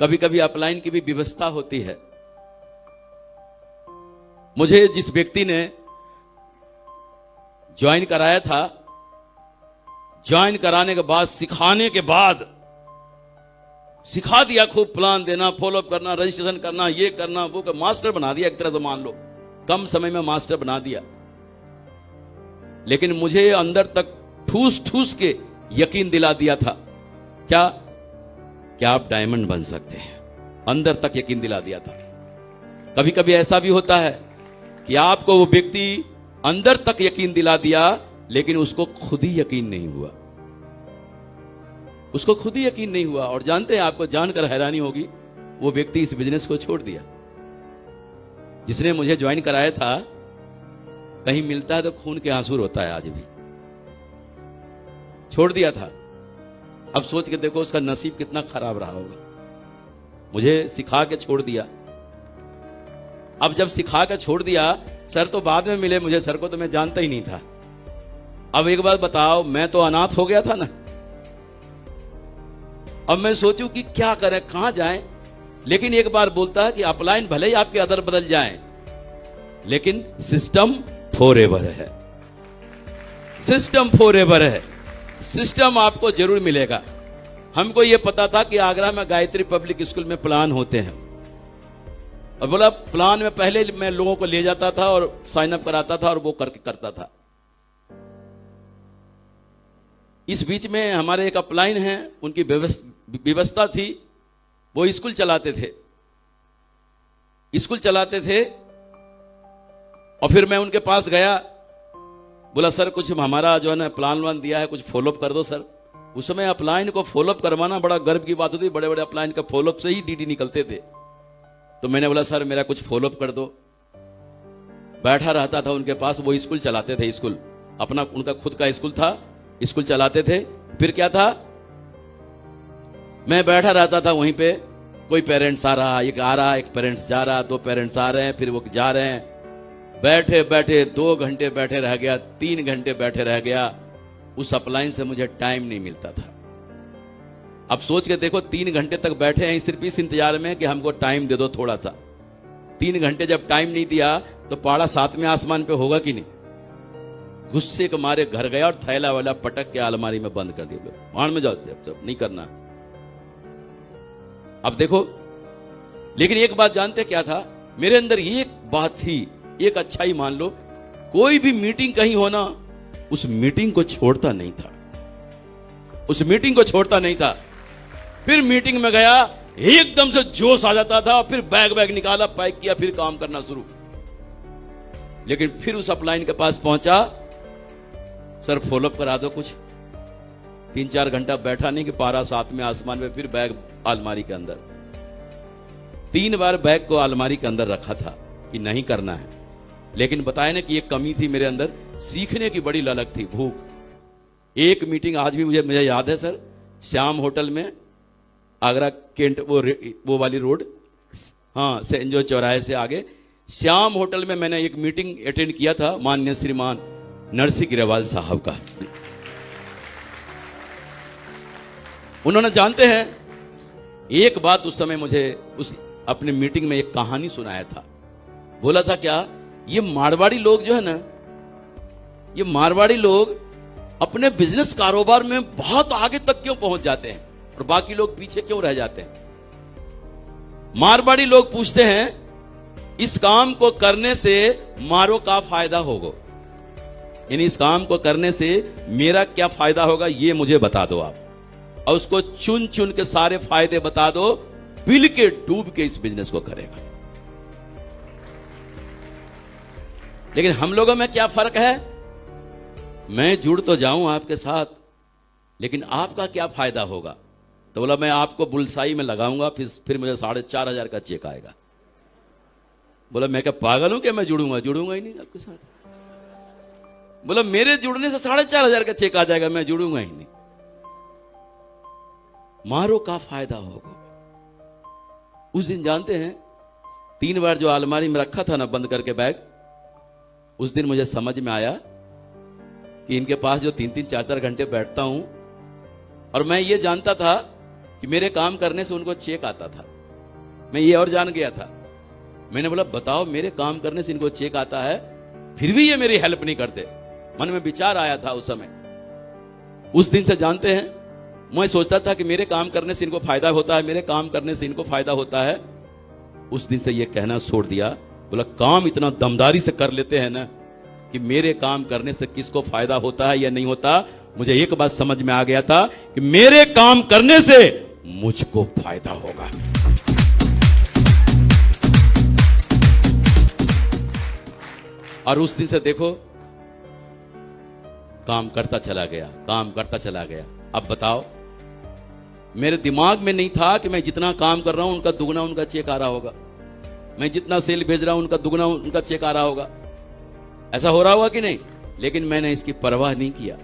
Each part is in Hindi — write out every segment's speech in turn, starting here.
कभी कभी अपलाइन की भी व्यवस्था होती है। मुझे जिस व्यक्ति ने ज्वाइन कराया था, ज्वाइन कराने के बाद, सिखाने के बाद, सिखा दिया खूब, प्लान देना, फॉलोअप करना, रजिस्ट्रेशन करना, ये करना, वो कर, मास्टर बना दिया एक तरह से, मान लो कम समय में मास्टर बना दिया। लेकिन मुझे अंदर तक ठूस ठूस के यकीन दिला दिया था क्या आप डायमंड बन सकते हैं, अंदर तक यकीन दिला दिया था। कभी कभी ऐसा भी होता है कि आपको वो व्यक्ति अंदर तक यकीन दिला दिया, लेकिन उसको खुद ही यकीन नहीं हुआ, उसको खुद ही यकीन नहीं हुआ। और जानते हैं, आपको जानकर हैरानी होगी, वो व्यक्ति इस बिजनेस को छोड़ दिया। जिसने मुझे ज्वाइन कराया था, कहीं मिलता है तो खून के आंसू रोता है आज भी। छोड़ दिया था। अब सोच के देखो उसका नसीब कितना खराब रहा होगा। मुझे सिखा के छोड़ दिया। अब जब सिखा के छोड़ दिया, सर तो बाद में मिले मुझे, सर को तो मैं जानता ही नहीं था। अब एक बात बताओ, मैं तो अनाथ हो गया था ना। अब मैं सोचूं कि क्या करें, कहां जाएं। लेकिन एक बार बोलता है कि अपलाइन भले ही आपके अदर बदल जाएं, लेकिन सिस्टम फॉरएवर है। सिस्टम फॉरएवर है। सिस्टम आपको जरूर मिलेगा। हमको यह पता था कि आगरा में गायत्री पब्लिक स्कूल में प्लान होते हैं, और बोला प्लान में पहले मैं लोगों को ले जाता था और साइन अप कराता था और वो करता था। इस बीच में हमारे एक अपलाइन हैं, उनकी व्यवस्था थी, वो स्कूल चलाते थे। और फिर मैं उनके पास गया, बोला सर कुछ हमारा जो है ना प्लान वान दिया है, कुछ फॉलोअप कर दो सर। उस समय अपलाइन को फॉलोअप करवाना बड़ा गर्व की बात होती, बड़े बड़े अपलाइन का फॉलोअप से ही डीडी निकलते थे। तो मैंने बोला सर मेरा कुछ फॉलोअप कर दो। बैठा रहता था उनके पास, वो स्कूल चलाते थे, स्कूल अपना उनका खुद का स्कूल था, स्कूल चलाते थे। फिर क्या था, मैं बैठा रहता था वहीं पे, कोई पेरेंट्स आ रहा, एक आ रहा, एक पेरेंट्स जा रहा, दो पेरेंट्स आ रहे हैं, फिर वो जा रहे हैं। बैठे बैठे 2 घंटे बैठे रह गया, 3 घंटे बैठे रह गया। उस अपलाइन से मुझे टाइम नहीं मिलता था। अब सोच के देखो, 3 घंटे तक बैठे हैं सिर्फ इस इंतजार में कि हमको टाइम दे दो थोड़ा सा। 3 घंटे जब टाइम नहीं दिया तो पाड़ा 7वें आसमान पे होगा कि नहीं। गुस्से के मारे घर गया और थैला वाला पटक के अलमारी में बंद कर दिया। भाड़ में जाओ, अब नहीं करना। अब देखो, लेकिन एक बात जानते क्या था, मेरे अंदर एक बात थी, एक अच्छाई मान लो, कोई भी मीटिंग कहीं होना, उस मीटिंग को छोड़ता नहीं था, उस मीटिंग को छोड़ता नहीं था। फिर मीटिंग में गया, एकदम से जोश आ जाता था, फिर बैग निकाला, पैक किया, फिर काम करना शुरू। लेकिन फिर उस अपलाइन के पास पहुंचा, सर फॉलोअप करा दो कुछ। 3-4 घंटा बैठा नहीं कि पारा 7वें आसमान में, फिर बैग अलमारी के अंदर। 3 बार बैग को अलमारी के अंदर रखा था कि नहीं करना है। लेकिन बताया ना कि एक कमी थी मेरे अंदर, सीखने की बड़ी ललक थी, भूख। एक मीटिंग आज भी मुझे याद है सर, श्याम होटल में, आगरा केंट, वो वाली रोड, हाँ, सेंट जॉर्ज चौराहे से आगे श्याम होटल में मैंने एक मीटिंग अटेंड किया था, माननीय श्रीमान नरसिंह गिरेवाल साहब का। उन्होंने, जानते हैं, एक बात उस समय मुझे उस अपनी मीटिंग में एक कहानी सुनाया था। बोला था क्या, ये मारवाड़ी लोग जो है ना, ये मारवाड़ी लोग अपने बिजनेस कारोबार में बहुत आगे तक क्यों पहुंच जाते हैं और बाकी लोग पीछे क्यों रह जाते हैं। मारवाड़ी लोग पूछते हैं, इस काम को करने से मारो का फायदा होगा, यानी इस काम को करने से मेरा क्या फायदा होगा, ये मुझे बता दो आप। और उसको चुन चुन के सारे फायदे बता दो, बिल के डूब के इस बिजनेस को करेगा। लेकिन हम लोगों में क्या फर्क है, मैं जुड़ तो जाऊं आपके साथ, लेकिन आपका क्या फायदा होगा। तो बोला मैं आपको बुलसाई में लगाऊंगा, फिर मुझे 4,500 का चेक आएगा। बोला मैं क्या पागल हूं कि मैं जुड़ूंगा ही नहीं आपके साथ। बोला मेरे जुड़ने से 4,500 का चेक आ जाएगा, मैं जुड़ूंगा ही नहीं। मारो का फायदा होगा। उस दिन जानते हैं, 3 बार जो अलमारी में रखा था ना बंद करके बैग, उस दिन मुझे समझ में आया कि इनके पास जो 3-3, 4-4 घंटे बैठता हूं, और मैं ये जानता था कि मेरे काम करने से उनको चेक आता था। मैं ये और जान गया था। मैंने बोला बताओ मेरे काम करने से इनको चेक आता है, फिर भी ये मेरी हेल्प नहीं करते। मन में विचार आया था उस समय। उस दिन से जानते हैं, मैं सोचता था कि मेरे काम करने से इनको फायदा होता है, मेरे काम करने से इनको फायदा होता है। उस दिन से ये कहना छोड़ दिया। बोला काम इतना दमदारी से कर लेते हैं ना कि मेरे काम करने से किसको फायदा होता है या नहीं होता। मुझे एक बात समझ में आ गया था कि मेरे काम करने से मुझको फायदा होगा। और उस दिन से देखो काम करता चला गया, काम करता चला गया। अब बताओ, मेरे दिमाग में नहीं था कि मैं जितना काम कर रहा हूं उनका दुगना उनका चेक आ रहा होगा, मैं जितना सेल भेज रहा हूं उनका दुगना उनका चेक आ रहा होगा। ऐसा हो रहा होगा कि नहीं? लेकिन मैंने इसकी परवाह नहीं किया।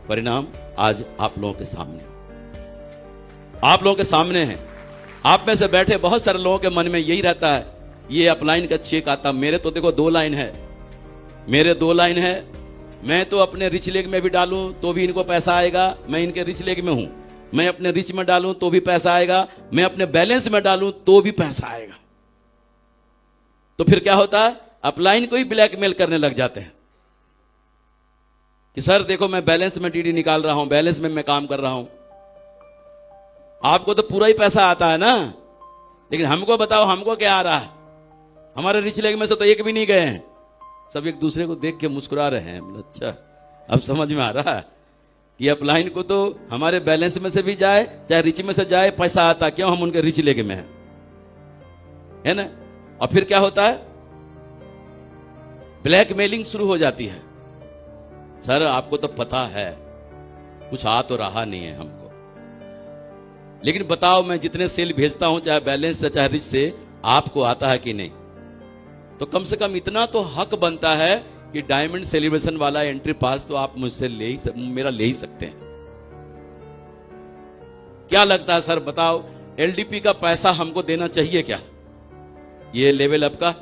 परिणाम आज आप लोगों के सामने, आप लोगों के सामने है। आप में से बैठे बहुत सारे लोगों के मन में यही रहता है, ये अपलाइन का चेक आता। मेरे तो देखो 2 लाइन है, मेरे 2 लाइन है। मैं तो अपने रिच लेग में भी डालूं तो भी इनको पैसा आएगा, मैं इनके रिच लेग में हूं। मैं अपने रिच में डालूं तो भी पैसा आएगा, मैं अपने बैलेंस में डालूं तो भी पैसा आएगा। तो फिर क्या होता है, अपलाइन को ही ब्लैकमेल करने लग जाते हैं कि सर देखो मैं बैलेंस में डीडी निकाल रहा हूं, बैलेंस में मैं काम कर रहा हूं। आपको तो पूरा ही पैसा आता है ना, लेकिन हमको बताओ हमको क्या आ रहा है? हमारे रिच लेग में से तो एक भी नहीं गए हैं। सब एक दूसरे को देख के मुस्कुरा रहे हैं। अच्छा अब समझ में आ रहा है कि अपलाइन को तो हमारे बैलेंस में से भी जाए चाहे रिच में से जाए पैसा आता, क्यों? हम उनके रिच लेग में है ना। और फिर क्या होता है, ब्लैकमेलिंग शुरू हो जाती है। सर आपको तो पता है कुछ आ तो रहा नहीं है हमको, लेकिन बताओ मैं जितने सेल भेजता हूं चाहे बैलेंस से चाहे रिच से, आपको आता है कि नहीं? तो कम से कम इतना तो हक बनता है कि डायमंड सेलिब्रेशन वाला एंट्री पास तो आप मुझसे मेरा ले ही सकते हैं। क्या लगता है सर बताओ, एलडीपी का पैसा हमको देना चाहिए क्या? ये लेवल अप का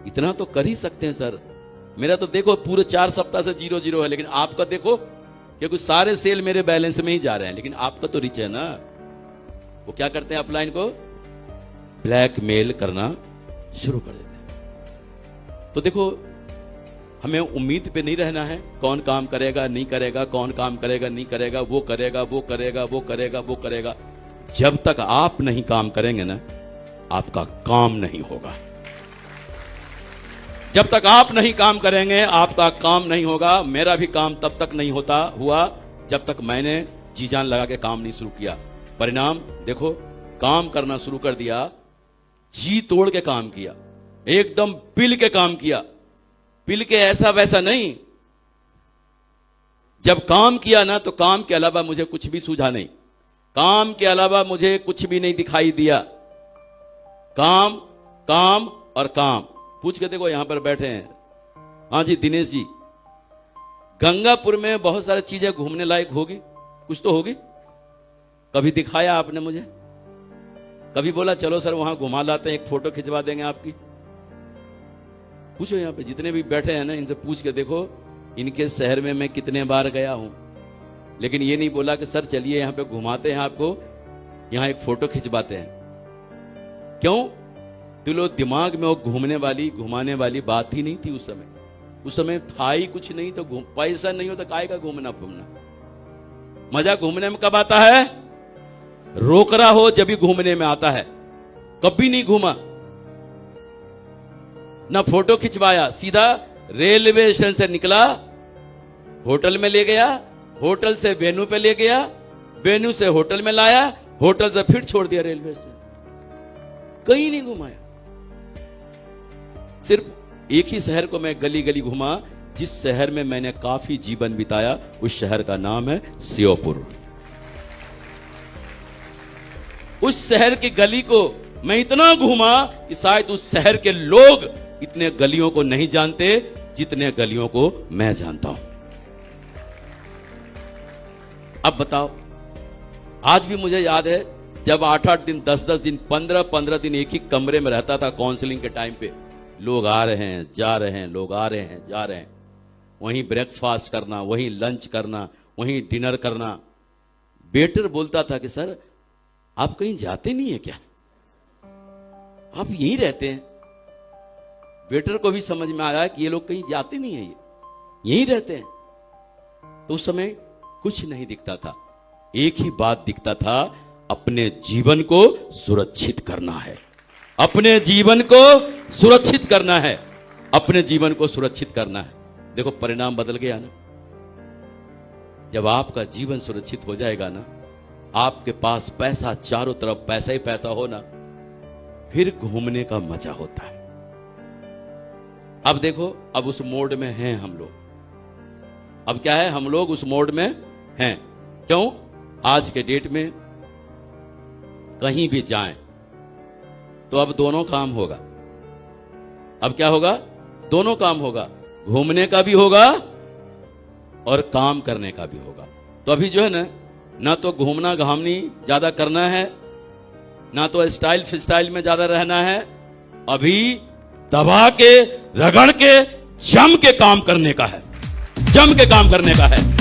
इतना तो कर ही सकते हैं सर। मेरा तो देखो पूरे 4 सप्ताह से 0-0 है, लेकिन आपका देखो क्योंकि सारे सेल मेरे बैलेंस में ही जा रहे हैं, लेकिन आपका तो रिच है ना। वो क्या करते हैं, अपलाइन को ब्लैकमेल करना शुरू कर देते हैं। तो देखो हमें उम्मीद पे नहीं रहना है कौन काम करेगा नहीं करेगा, कौन काम करेगा नहीं करेगा, वो करेगा वो करेगा वो करेगा वो करेगा। जब तक आप नहीं काम करेंगे ना, आपका काम नहीं होगा। जब तक आप नहीं काम करेंगे आपका काम नहीं होगा। मेरा भी काम तब तक नहीं हुआ जब तक मैंने जी जान लगा के काम नहीं शुरू किया। परिणाम देखो, काम करना शुरू कर दिया, जी तोड़ के काम किया, एकदम पिल के काम किया। पिल के ऐसा वैसा नहीं। जब काम किया ना तो काम के अलावा मुझे कुछ भी सूझा नहीं, काम के अलावा मुझे कुछ भी नहीं दिखाई दिया। काम काम और काम। पूछ के देखो, यहां पर बैठे हैं, हाँ जी दिनेश जी, गंगापुर में बहुत सारी चीजें घूमने लायक होगी, कुछ तो होगी। कभी दिखाया आपने मुझे? कभी बोला चलो सर वहां घुमा लाते हैं, एक फोटो खिंचवा देंगे आपकी? पूछो यहां पे जितने भी बैठे हैं ना, इनसे पूछ के देखो इनके शहर में मैं कितने बार गया हूं। लेकिन ये नहीं बोला कि सर चलिए यहां पे घुमाते हैं आपको, यहां एक फोटो खिंचवाते हैं। क्यों? तो लोग दिमाग में वो घुमाने वाली बात ही नहीं थी उस समय। उस समय था ही कुछ नहीं, तो पैसा नहीं हो तो काहे का घूमना फिरना। मजा घूमने में कब आता है? रोकरा हो जब भी घूमने में आता है। कभी नहीं घूमा, ना फोटो खिंचवाया, सीधा रेलवे स्टेशन से निकला, होटल में ले गया, होटल से वेन्यू पे ले गया, वेन्यू से होटल में लाया, होटल से फिर छोड़ दिया रेलवे स्टेशन। कहीं नहीं घुमाया। सिर्फ एक ही शहर को मैं गली गली घुमा, जिस शहर में मैंने काफी जीवन बिताया, उस शहर का नाम है श्योपुर। उस शहर की गली को मैं इतना घुमा कि शायद उस शहर के लोग इतने गलियों को नहीं जानते जितने गलियों को मैं जानता हूं। अब बताओ, आज भी मुझे याद है जब 8-8 दिन 10-10 दिन 15-15 दिन एक ही कमरे में रहता था काउंसलिंग के टाइम पे। लोग आ रहे हैं जा रहे हैं, लोग आ रहे हैं जा रहे हैं, वहीं ब्रेकफास्ट करना, वहीं लंच करना, वहीं डिनर करना। वेटर बोलता था कि सर आप कहीं जाते नहीं है क्या? आप यहीं रहते हैं। वेटर को भी समझ में आया कि ये लोग कहीं जाते नहीं है, ये यहीं रहते हैं। तो उस समय कुछ नहीं दिखता था, एक ही बात दिखता था, अपने जीवन को सुरक्षित करना है, अपने जीवन को सुरक्षित करना है, अपने जीवन को सुरक्षित करना है। देखो परिणाम बदल गया ना। जब आपका जीवन सुरक्षित हो जाएगा ना, आपके पास पैसा, चारों तरफ पैसा ही पैसा हो ना, फिर घूमने का मजा होता है। अब देखो, अब उस मोड में हैं हम लोग। अब क्या है, हम लोग उस मोड में हैं। क्यों? आज के डेट में कहीं भी जाएं तो अब दोनों काम होगा। अब क्या होगा? दोनों काम होगा, घूमने का भी होगा और काम करने का भी होगा। तो अभी जो है ना तो घूमना घामनी ज्यादा करना है, ना तो स्टाइल फिस्टाइल में ज्यादा रहना है। अभी दबा के, रगड़ के, जम के काम करने का है, जम के काम करने का है।